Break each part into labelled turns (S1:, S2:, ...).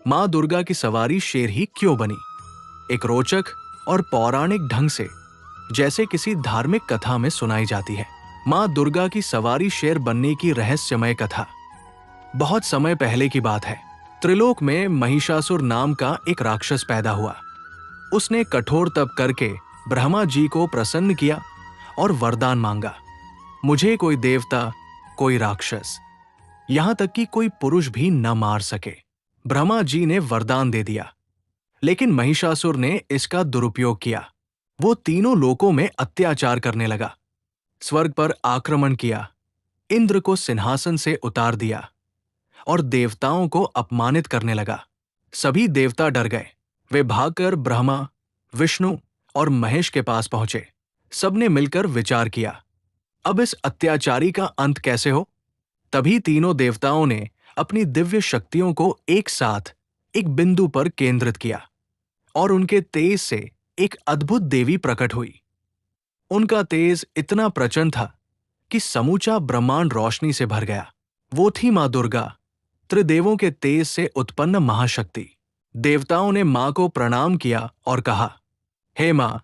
S1: माँ दुर्गा की सवारी शेर ही क्यों बनी? एक रोचक और पौराणिक ढंग से, जैसे किसी धार्मिक कथा में सुनाई जाती है। माँ दुर्गा की सवारी शेर बनने की रहस्यमय कथा बहुत समय पहले की बात है। त्रिलोक में महिषासुर नाम का एक राक्षस पैदा हुआ। उसने कठोर तप करके ब्रह्मा जी को प्रसन्न किया और वरदान मांगा, मुझे कोई देवता, कोई राक्षस, यहां तक कि कोई पुरुष भी न मार सके। ब्रह्मा जी ने वरदान दे दिया, लेकिन महिषासुर ने इसका दुरुपयोग किया। वो तीनों लोकों में अत्याचार करने लगा। स्वर्ग पर आक्रमण किया, इंद्र को सिंहासन से उतार दिया और देवताओं को अपमानित करने लगा। सभी देवता डर गए। वे भागकर ब्रह्मा, विष्णु और महेश के पास पहुंचे। सबने मिलकर विचार किया, अब इस अत्याचारी का अंत कैसे हो? तभी तीनों देवताओं ने अपनी दिव्य शक्तियों को एक साथ एक बिंदु पर केंद्रित किया और उनके तेज से एक अद्भुत देवी प्रकट हुई। उनका तेज इतना प्रचंड था कि समूचा ब्रह्मांड रोशनी से भर गया। वो थी मां दुर्गा, त्रिदेवों के तेज से उत्पन्न महाशक्ति। देवताओं ने मां को प्रणाम किया और कहा, हे मां,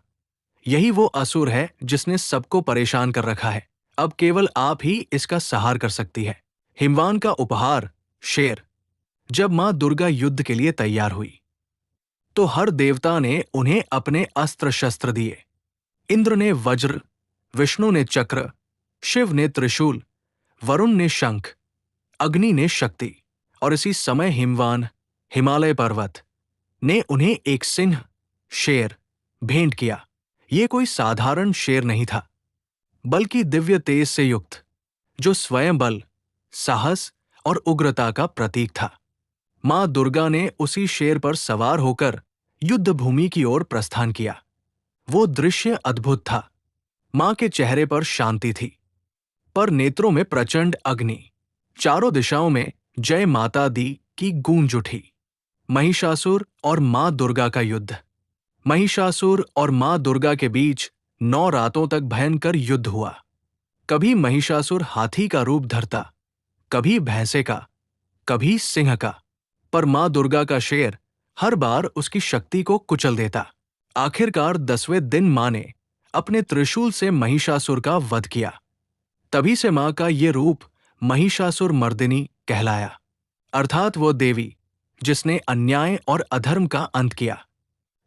S1: यही वो असुर है जिसने सबको परेशान कर रखा है। अब केवल आप ही इसका संहार कर सकती है। हिमवान का उपहार शेर। जब मां दुर्गा युद्ध के लिए तैयार हुई तो हर देवता ने उन्हें अपने अस्त्र शस्त्र दिए। इंद्र ने वज्र, विष्णु ने चक्र, शिव ने त्रिशूल, वरुण ने शंख, अग्नि ने शक्ति, और इसी समय हिमवान, हिमालय पर्वत ने उन्हें एक सिंह, शेर भेंट किया। ये कोई साधारण शेर नहीं था, बल्कि दिव्य तेज से युक्त, जो स्वयं बल, साहस और उग्रता का प्रतीक था। मां दुर्गा ने उसी शेर पर सवार होकर युद्ध भूमि की ओर प्रस्थान किया। वो दृश्य अद्भुत था। मां के चेहरे पर शांति थी, पर नेत्रों में प्रचंड अग्नि। चारों दिशाओं में जय माता दी की गूंज उठी। महिषासुर और मां दुर्गा का युद्ध। महिषासुर और मां दुर्गा के बीच 9 रातों तक भयंकर युद्ध हुआ। कभी महिषासुर हाथी का रूप धरता, कभी भैंसे का, कभी सिंह का, पर मां दुर्गा का शेर हर बार उसकी शक्ति को कुचल देता। आखिरकार 10वें दिन मां ने अपने त्रिशूल से महिषासुर का वध किया। तभी से मां का ये रूप महिषासुर मर्दिनी कहलाया, अर्थात वो देवी जिसने अन्याय और अधर्म का अंत किया।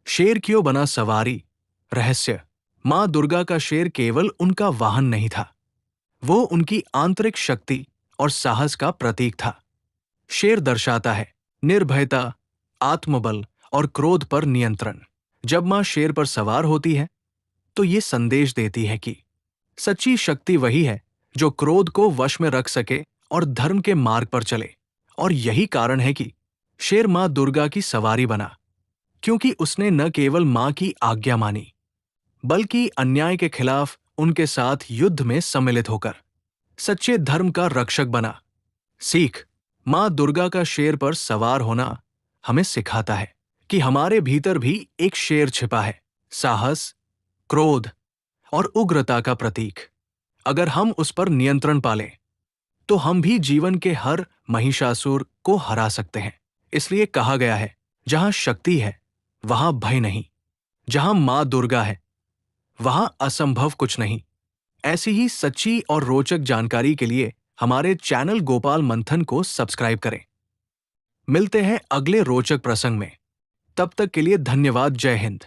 S1: शेर क्यों बना सवारी? रहस्य। मां दुर्गा का शेर केवल उनका वाहन नहीं था, वो उनकी आंतरिक शक्ति और साहस का प्रतीक था। शेर दर्शाता है निर्भयता, आत्मबल और क्रोध पर नियंत्रण। जब मां शेर पर सवार होती है तो ये संदेश देती है कि सच्ची शक्ति वही है जो क्रोध को वश में रख सके और धर्म के मार्ग पर चले। और यही कारण है कि शेर मां दुर्गा की सवारी बना, क्योंकि उसने न केवल मां की आज्ञा मानी, बल्कि अन्याय के खिलाफ उनके साथ युद्ध में सम्मिलित होकर सच्चे धर्म का रक्षक बना। सीख। मां दुर्गा का शेर पर सवार होना हमें सिखाता है कि हमारे भीतर भी एक शेर छिपा है, साहस, क्रोध और उग्रता का प्रतीक। अगर हम उस पर नियंत्रण पालें तो हम भी जीवन के हर महिषासुर को हरा सकते हैं। इसलिए कहा गया है, जहां शक्ति है वहां भय नहीं, जहां मां दुर्गा है वहां असंभव कुछ नहीं। ऐसी ही सच्ची और रोचक जानकारी के लिए हमारे चैनल गोपाल मंथन को सब्सक्राइब करें। मिलते हैं अगले रोचक प्रसंग में। तब तक के लिए धन्यवाद। जय हिंद।